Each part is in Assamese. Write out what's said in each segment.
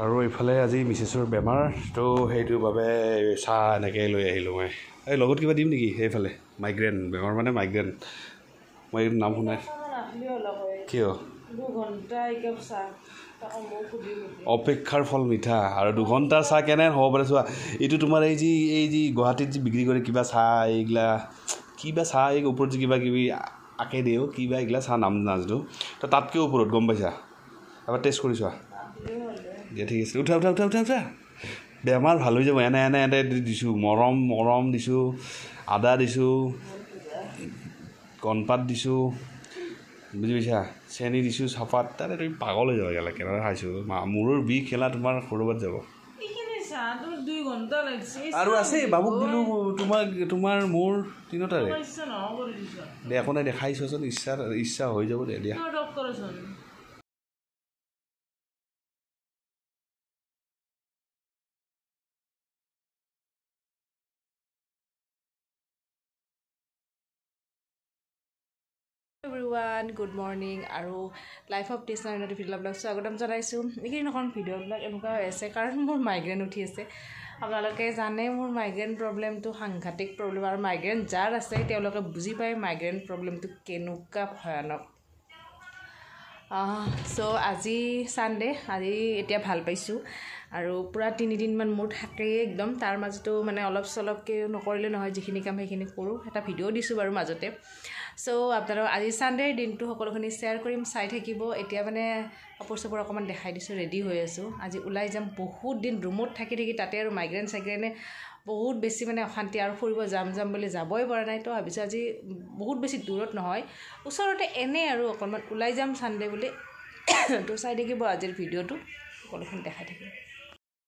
আৰু এইফালে আজি মিছেছৰ বেমাৰ তো সেইটোৰ বাবে চাহ এনেকৈ লৈ আহিলোঁ মই এই লগত কিবা দিম নেকি সেইফালে মাইগ্ৰেন বেমাৰ মানে মাইগ্ৰেন মই এইটো নাম শুনাই কিয় অপেক্ষাৰ ফল মিঠা আৰু 2 ঘণ্টাৰ চাহ কেনে হ'ব পাৰে চোৱা এইটো তোমাৰ এই যি গুৱাহাটীত যি বিক্ৰী কৰে কিবা চাহ এইগিলা কিবা চাহ এই ওপৰত যে কিবা কিবি আঁকে দিওঁ কিবা এইগিলা চাহ নাম নাজানো তো তাতকৈ ওপৰত গম পাইছা এবাৰ টেষ্ট কৰি চোৱা দিয়া ঠিক আছে উঠা উঠা উঠা উঠা উঠা বেমাৰ ভাল হৈ যাব এনে দিছোঁ মৰম দিছোঁ আদা দিছোঁ কণপাত দিছোঁ বুজি পাইছা চেনি দিছোঁ চাহপাত তাতে তুমি পাগল হৈ যাব গেলা কেনেকৈ খাইছোঁ মূৰৰ বিষ খেলা তোমাৰ ক'ৰবাত যাব আৰু আছে বাবুক দিলোঁ তোমাৰ মোৰ তিনিটাৰে দে একো নাই দেখাইছোঁচোন ইচ্ছা হৈ যাব দে দিয়া everyone good morning আৰু লাইফ অফ টেষ্ট নাইনটি ভিডিঅ'বিলাক স্বাগতম জনাইছোঁ এইকেইদিন এখন ভিডিঅ'বিলাক এনেকুৱা হৈ আছে কাৰণ মোৰ মাইগ্ৰেন উঠি আছে আপোনালোকে জানে মোৰ মাইগ্ৰেন প্ৰব্লেমটো সাংঘাতিক প্ৰব্লেম আৰু মাইগ্ৰেন যাৰ আছে তেওঁলোকে বুজি পায় মাইগ্ৰেন প্ৰব্লেমটো কেনেকুৱা ভয়ানক চ' আজি ছানডে আজি এতিয়া ভাল পাইছোঁ আৰু পূৰা 3 দিনমান মোৰ থাকেই একদম তাৰ মাজতো মানে অলপ চলপকৈ নকৰিলে নহয় যিখিনি কাম সেইখিনি কৰোঁ এটা ভিডিঅ' দিছোঁ বাৰু মাজতে চ' আপোনালোক আজি ছানডেৰ দিনটো সকলোখিনি শ্বেয়াৰ কৰিম চাই থাকিব এতিয়া মানে কাপোৰ চাপোৰ অকণমান দেখাই দিছোঁ ৰেডি হৈ আছোঁ আজি ওলাই যাম বহুত দিন ৰুমত থাকি তাতে আৰু মাইগ্ৰেন চাইগ্ৰেনে বহুত বেছি মানে অশান্তি আৰু ফুৰিব যাম বুলি যাবই পৰা নাই তো ভাবিছোঁ আজি বহুত বেছি দূৰত নহয় ওচৰতে এনে আৰু অকণমান ওলাই যাম ছানডে বুলি তো চাই থাকিব আজিৰ ভিডিঅ'টো সকলোখিনি দেখাই থাকিম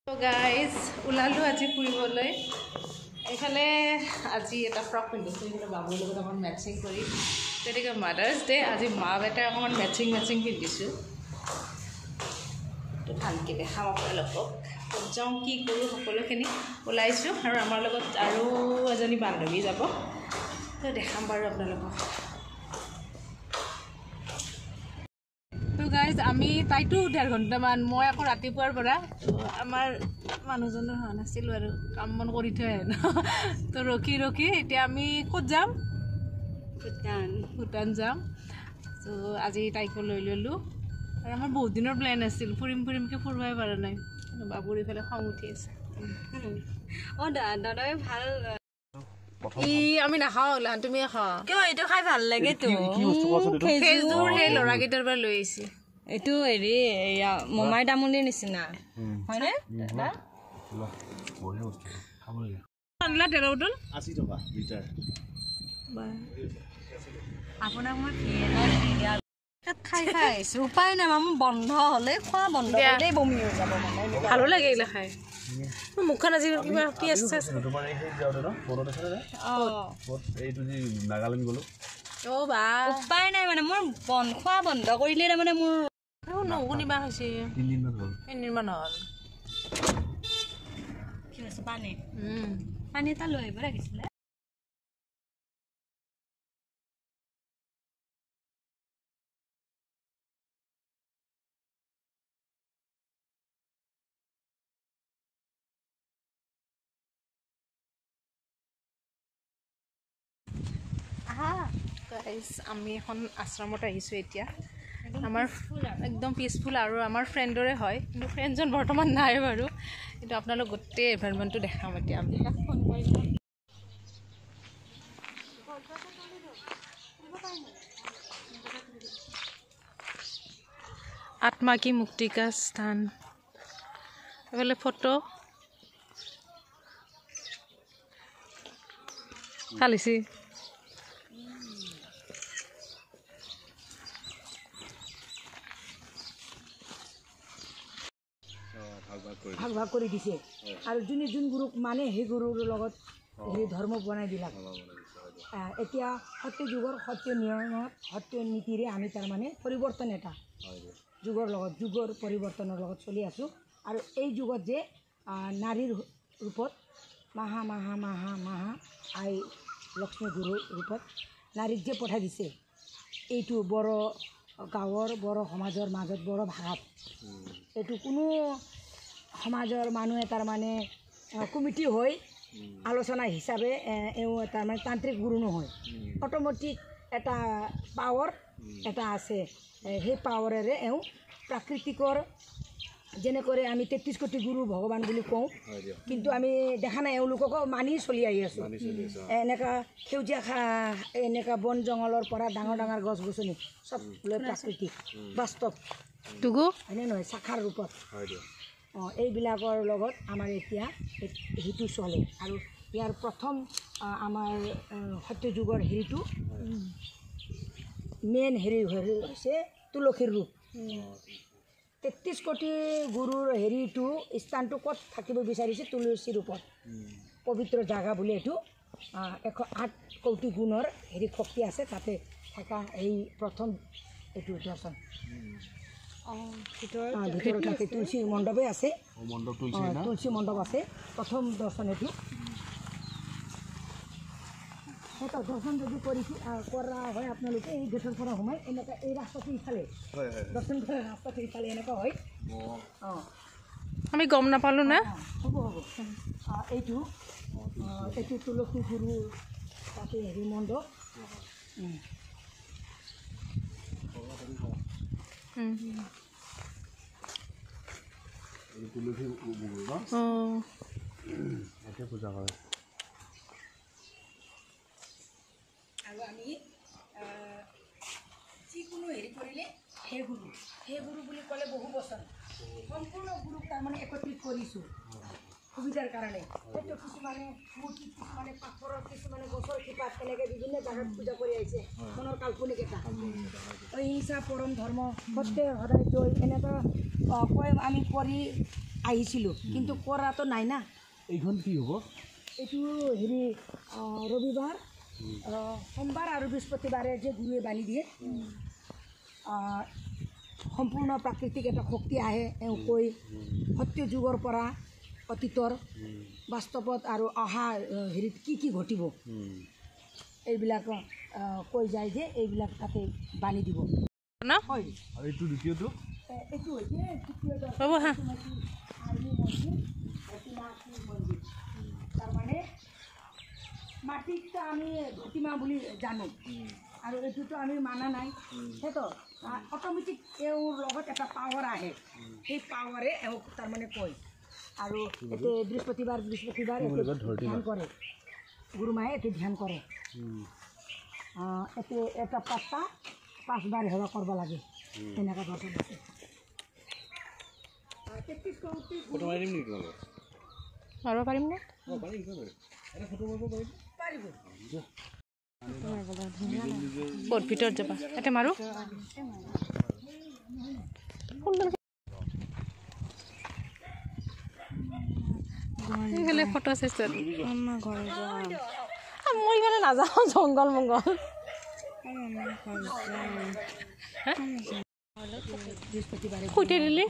তো গাইজ ওলালোঁ আজি ফুৰিবলৈ এইফালে আজি এটা ফ্ৰক পিন্ধিছোঁ এইফালে বাবুৰ লগত অকণমান মেটচিং কৰি তেনেকৈ মাদাৰ্ছ ডে আজি মা বেটাই অকণমান মেটচিং পিন্ধিছোঁ তো ভালকৈ দেখাম আপোনালোকক ক'ত যাওঁ কি কৰোঁ সকলোখিনি ওলাইছোঁ আৰু আমাৰ লগত আৰু এজনী বান্ধৱী যাব তো দেখাম বাৰু আপোনালোকক তো গাইজ আমি তাইতো 1.5 ঘণ্টামান মই আকৌ ৰাতিপুৱাৰ পৰা আমাৰ মানুহজনৰ হোৱা নাছিলোঁ আৰু কাম বন কৰি থৈ আহে ন তো ৰখি এতিয়া আমি ক'ত যাম ভূটান যাম তো আজি তাইকো লৈ ল'লোঁ আৰু আমাৰ বহুত দিনৰ প্লেন আছিল ফুৰিমকৈ ফুৰিবই পৰা নাই বাবুৰ এইফালে খং উঠি আছে দাদাই ভাল আমি নাখাওঁ ওলান তুমি খাওঁ কিয় এইটো খাই ভাল লাগেতো সেইযোৰ সেই ল'ৰাকেইটাৰ পৰা লৈ আহিছে এইটো হেৰি মমাই তামোলিৰ নিচিনা হয়নে দাদা আনলা 13 বটল 80 টকা লিটাৰ আপোনাক মই খাই আহিছো উপায় নাই মোৰ বন্ধ হ'লে খোৱা বন্ধ হ'লেই বমি হৈ যাব ভালো লাগে এইগিলা খাই মুখখন আজি কিবা কি আছে তোমাৰ এই যাওঁতে ন মনত আছে নে এইটো যি নাগালেণ্ড গ'লো বা উপায় নাই মানে মোৰ খোৱা বন্ধ কৰিলে তাৰমানে মোৰ নশুনিবা হৈছে 3 দিনমান হ'ল কি হৈছে পানী এটা লৈ আহিব লাগিছিলে আমি এখন আশ্ৰমত আহিছোঁ এতিয়া আমাৰ একদম পিচফুল আৰু আমাৰ ফ্ৰেণ্ডৰে হয় কিন্তু ফ্ৰেণ্ডজন বৰ্তমান নাই বাৰু কিন্তু আপোনালোক গোটেই এনভাইৰনমেণ্টটো দেখাম এতিয়া আমি ফোন কৰিলোঁ আত্মা কি মুক্তি কা স্থান এইফালে ফটো খালিছি ভাগ কৰি দিছে আৰু যোন গুৰুক মানে সেই গুৰুৰ লগত সেই ধৰ্ম বনাই দিলাক এতিয়া সত্য যুগৰ সত্য নিয়মত সত্য নীতিৰে আমি তাৰমানে পৰিৱৰ্তন এটা যুগৰ পৰিৱৰ্তনৰ লগত চলি আছোঁ আৰু এই যুগত যে নাৰীৰ ৰূপত মাহা আই লক্ষ্মী গুৰুৰ ৰূপত নাৰীক যে পঠাই দিছে এইটো বড় গাঁৱৰ বড় সমাজৰ মাজত বড় ভাষাত এইটো কোনো সমাজৰ মানুহে তাৰমানে কমিটি হৈ আলোচনা হিচাপে এওঁ তাৰমানে তান্ত্ৰিক গুৰু নহয়, অট'মেটিক এটা পাৱাৰ এটা আছে। সেই পাৱাৰেৰে এওঁ প্ৰাকৃতিকৰ যেনেকৈ আমি 33 কোটি গুৰু ভগৱান বুলি কওঁ, কিন্তু আমি দেখা নাই এওঁলোককো মানি চলি আহি আছোঁ। এনেকুৱা সেউজীয়া এনেকুৱা বন জংঘলৰ পৰা ডাঙৰ ডাঙৰ গছ গছনি চব লৈ প্ৰাকৃতিক বাস্তৱ হয়নে নহয় শাখাৰ ৰূপত এইবিলাকৰ লগত আমাৰ এতিয়া সেইটো চলে। আৰু ইয়াৰ প্ৰথম আমাৰ সত্য যুগৰ হেৰিটো মেইন হেৰি হৈছে তুলসীৰ ৰূপ। 33 কোটি গুৰুৰ হেৰিটো স্থানটো ক'ত থাকিব বিচাৰিছে? তুলসীৰ ৰূপত পবিত্ৰ জাগা বুলি এইটো 108 কোটি গুণৰ হেৰি শক্তি আছে তাতে থকা এই প্ৰথম এইটো দৰ্শন। ভিতৰত থাকে তুলসী মণ্ডপে আছে, তুলসী মণ্ডপ আছে, প্ৰথম দৰ্শন এইটো। সেইটো দৰ্শন যদি কৰা হয় আপোনালোকে এই গেটৰ পৰা সোমাই এনেকুৱা এই ৰাস্তাটো ইফালে দৰ্শন কৰা ৰাস্তাটো ইফালে এনেকুৱা হয়। আমি গম নাপালোঁ না। হ'ব এইটো তুলসী গুৰু তাতে হেৰি মণ্ডপ। পূজা কৰে আৰু আমি যিকোনো হেৰি কৰিলে সেই গুৰু বুলি ক'লে বহু বচন সম্পূৰ্ণ গুৰুক তাৰমানে একত্ৰিত কৰিছোঁ সুবিধাৰ কাৰণে। সেইটো কিছুমানে মূৰ্তি, কিছুমানে পাথৰৰ, কিছুমানে গছৰ শিপাত এনেকৈ বিভিন্ন জাগাত পূজা কৰি আহিছে। মনৰ কাল্পনিক এটা অহিংসা পৰম ধৰ্ম সত্যে সদায় জয় এনেকুৱা কৈ আমি কৰি আহিছিলোঁ, কিন্তু কৰাটো নাই না। এইখন কি হ'ব? এইটো হেৰি ৰবিবাৰ, সোমবাৰ আৰু বৃহস্পতিবাৰে যে গুৰুৱে বান্ধি দিয়ে সম্পূৰ্ণ প্ৰাকৃতিক এটা শক্তি আহে। এওঁ কৈ সত্য যুগৰ পৰা অতীতৰ বাস্তৱত আৰু অহা হেৰিত কি ঘটিব এইবিলাক কৈ যায় যে এইবিলাক তাতে বান্ধি দিব। হয়, এইটো দ্বিতীয়টো এইটো হৈছে মন্দিৰ। তাৰমানে মাটিত আমি ভতিমা বুলি জানো আৰু এইটোতো আমি মানা নাই। সেইটো অট'মেটিক এওঁৰ লগত এটা পাৱাৰ আহে, সেই পাৱাৰে এওঁক তাৰমানে কয়। আৰু এতে বৃহস্পতিবাৰ ধ্যান কৰে, গুৰুমায়ে এতে ধ্যান কৰে। এতে এটা পাত্তা 5 বাৰ সেৱা কৰিব লাগে, তেনেকুৱা দৰ্শন আছে। 33 কোটি মাৰিব পাৰিম নে? পাৰিব। ক'ত ভিতৰত যাবা? এতে মাৰোঁ। সেইফালে ফটো চেচন মই ইফালে নাযাওঁ, জংঘল মংগল। শুইতে দিলি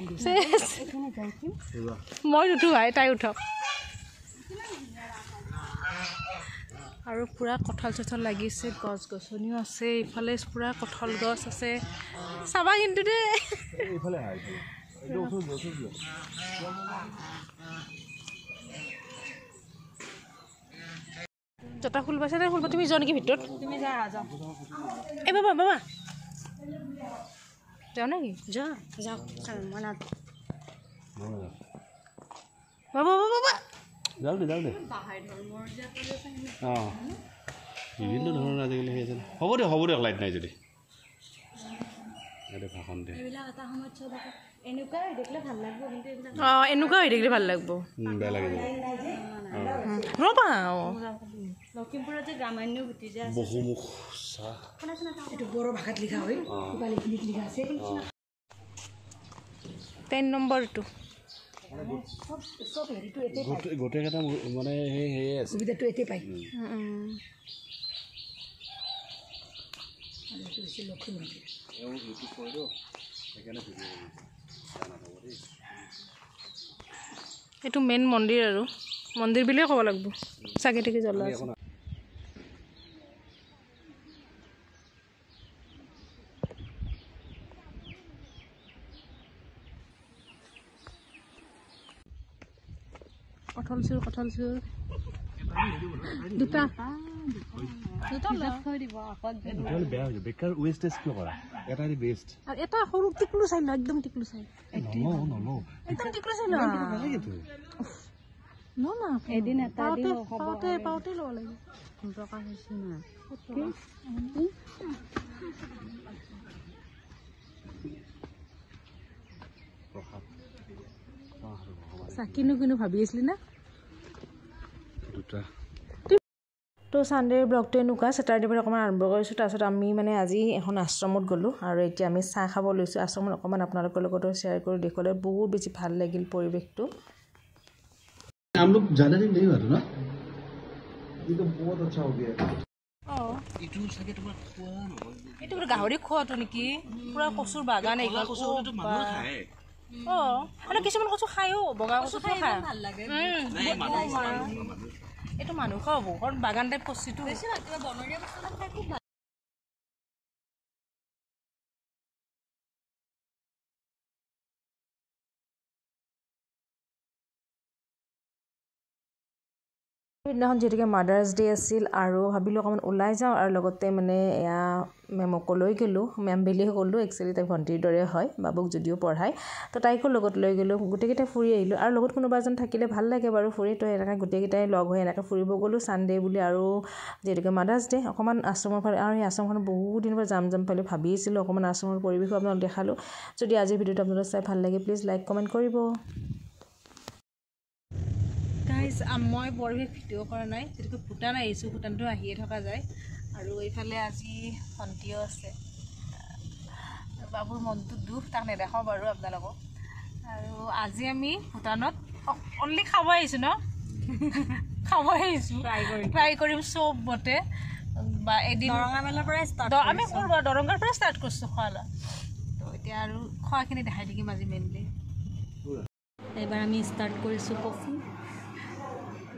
মই নুঠো ভাই, তাই উঠক। আৰু পূৰা কঁঠাল চঠাল লাগিছে, গছ গছনিও আছে, ইফালে পূৰা কঁঠাল গছ আছে, চাবা কিন্তু দেই। জোতা ফুল পাইছে নে? ফুল তুমি যোৱা নেকি ভিতৰত? তুমি যা এই বাবা যাওঁ নেকি? যাওঁ মনত বাবা যাওঁ দে বিভিন্ন ধৰণৰ আজিকালি সেই আছে। হ'ব দিয়ক লাইট নাই যদি ভাষণ দে। এনেকুৱা হৈ থাকিলে ভাল লাগিব। বেয়া লাগিব ৰ'বা লখিমপুৰত যে গ্ৰামান্য গুটি যে বহুমুখ চাহ এইটো বড়ো ভাষাত লিখা হয়, লিখা আছে 10 নম্বৰটো। চব হেৰিটো এতে গোটেইকেইটা মানে সেয়ে আছে, সুবিধাটো এতে পায়। লক্ষী মন্দিৰ এইটো মেইন মন্দিৰ আৰু মন্দিৰ বুলিয়ে ক'ব লাগিব। চাকি তাকি জ্বলা আছে। কঁঠাল চুৰ দুটা বেকাৰ ৱেষ্টেজ কিয় কৰা এটাই বেষ্ট আৰু এটা সৰু টিকলু চাই ল একদম টিকলু চাই একদম টিকলু চাই ল না এদিন এটা পাওঁতে ল'ব লাগে দৰকাৰ হৈছে না কিনো ভাবি আছিলি না তো ছানডেৰ ব্লগটো এনেকুৱা ছেটাৰডে পৰা অকণমান আৰম্ভ কৰিছোঁ তাৰপিছত আমি মানে আজি এখন আশ্ৰমত গ'লোঁ আৰু এতিয়া আমি চাহ খাব লৈছোঁ আশ্ৰমত অকণমান আপোনালোকৰ লগতো শ্বেয়াৰ কৰি দেখুৱালে বহুত বেছি ভাল লাগিল পৰিৱেশটো हम लोग ज़्यादा दिन नहीं हुआ था ना ये तो बहुत अच्छा हो गया এইটো গাহৰি খোৱাটো নেকি পুৰা কচুৰ বাগান এইবিলাক মানে কিছুমান কচু খায়ো বগা কচু খায় এইটো মানুহ খাব কাৰণ বাগান টাইপ কচুটো সেইদিনাখন যিহেতুকে মাদাৰ্ছ ডে আছিল আৰু ভাবিলোঁ অকণমান ওলাই যাওঁ আৰু লগতে মানে এয়া মেমকো লৈ গ'লোঁ মেম বেলিয়ে গ'লোঁ একচুৱেলি তাই ভণ্টিৰ দৰে হয় বাবুক যদিও পঢ়ায় তো তাইকো লগত লৈ গ'লোঁ গোটেইকেইটাই ফুৰি আহিলোঁ আৰু লগত কোনোবা এজন থাকিলে ভাল লাগে বাৰু ফুৰি তো এনেকৈ গোটেইকেইটাই লগ হৈ এনেকৈ ফুৰিব গ'লোঁ ছানডে বুলি আৰু যিহেতুকে মাদাৰ্ছ ডে অকণমান আশ্ৰমৰ ফালে আৰু এই আশ্ৰমখন বহুত দিনৰ পৰা যাম পালে ভাবি আছিলোঁ অকণমান আশ্ৰমৰ পৰিৱেশো আপোনালোক দেখালোঁ যদি আজিৰ ভিডিঅ'টো আপোনালোক চাই ভাল লাগে প্লিজ লাইক কমেণ্ট কৰিব মই পৰিৱেশ ভিডিঅ' কৰা নাই যিহেতুকে ভূটান আহিছোঁ ভূটানটো আহিয়ে থকা যায় আৰু এইফালে আজি ভণ্টিও আছে বাবুৰ মনটো দুখ তাক নেদেখাওঁ বাৰু আপোনালোকক আৰু আজি আমি ভূটানত অনলি খাব আহিছোঁ ন খাব আহিছোঁ ট্ৰাই কৰিম চবতে বা এদিন দৰঙামেলাৰ পৰাই আমি দৰঙৰ পৰাই ষ্টাৰ্ট কৰিছোঁ খোৱা লোৱা তো এতিয়া আৰু খোৱাখিনি দেখাই থাকিম আজি মেইনলি এইবাৰ আমি ষ্টাৰ্ট কৰিছোঁ কফি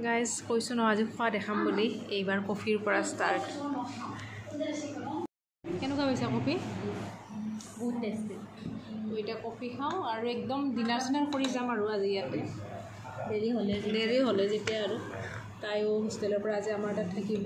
গাইজ কৈছোঁ ন আজি খোৱা দেখাম বুলি এইবাৰ কফিৰ পৰা ষ্টাৰ্ট কেনেকুৱা হৈছে কফি বহুত টেষ্টি তো এতিয়া কফি খাওঁ আৰু একদম ডিনাৰ চিনাৰ কৰি যাম আৰু আজি ইয়াতে দেৰি হ'লে যেতিয়া আৰু তাইও হোষ্টেলৰ পৰা আজি আমাৰ তাত থাকিব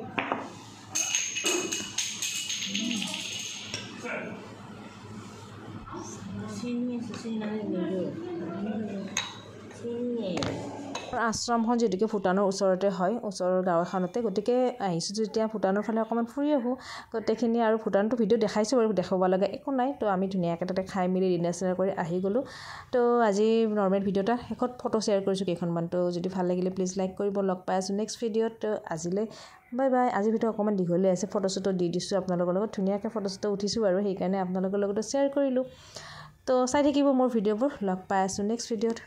আশ্ৰমখন যিহেতুকে ভূটানৰ ওচৰতে হয় ওচৰৰ গাঁও এখনতে গতিকে আহিছোঁ যেতিয়া ভূটানৰ ফালে অকণমান ফুৰি আহোঁ গোটেইখিনি আৰু ভূটানটো ভিডিঅ' দেখাইছোঁ বাৰু দেখাব লগা একো নাই তো আমি ধুনীয়াকৈ তাতে খাই মেলি ডিনাৰ চিনাৰ কৰি আহি গ'লোঁ তো আজি নৰ্মেল ভিডিঅ' এটা শেষত ফটো শ্বেয়াৰ কৰিছোঁ কেইখনমান তো যদি ভাল লাগিলে প্লিজ লাইক কৰিব লগ পাই আছোঁ নেক্সট ভিডিঅ'ত আজিলৈ বাই বাই আজি ভিডিঅ' অকণমান দীঘলীয়া আছে ফটো চটো দি দিছোঁ আপোনালোকৰ লগত ধুনীয়াকৈ ফটো চটো উঠিছোঁ বাৰু সেইকাৰণে আপোনালোকৰ লগতো শ্বেয়াৰ কৰিলোঁ তো চাই থাকিব মোৰ ভিডিঅ'বোৰ লগ পাই আছোঁ নেক্সট ভিডিঅ'ত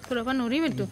Kenapa nuri itu?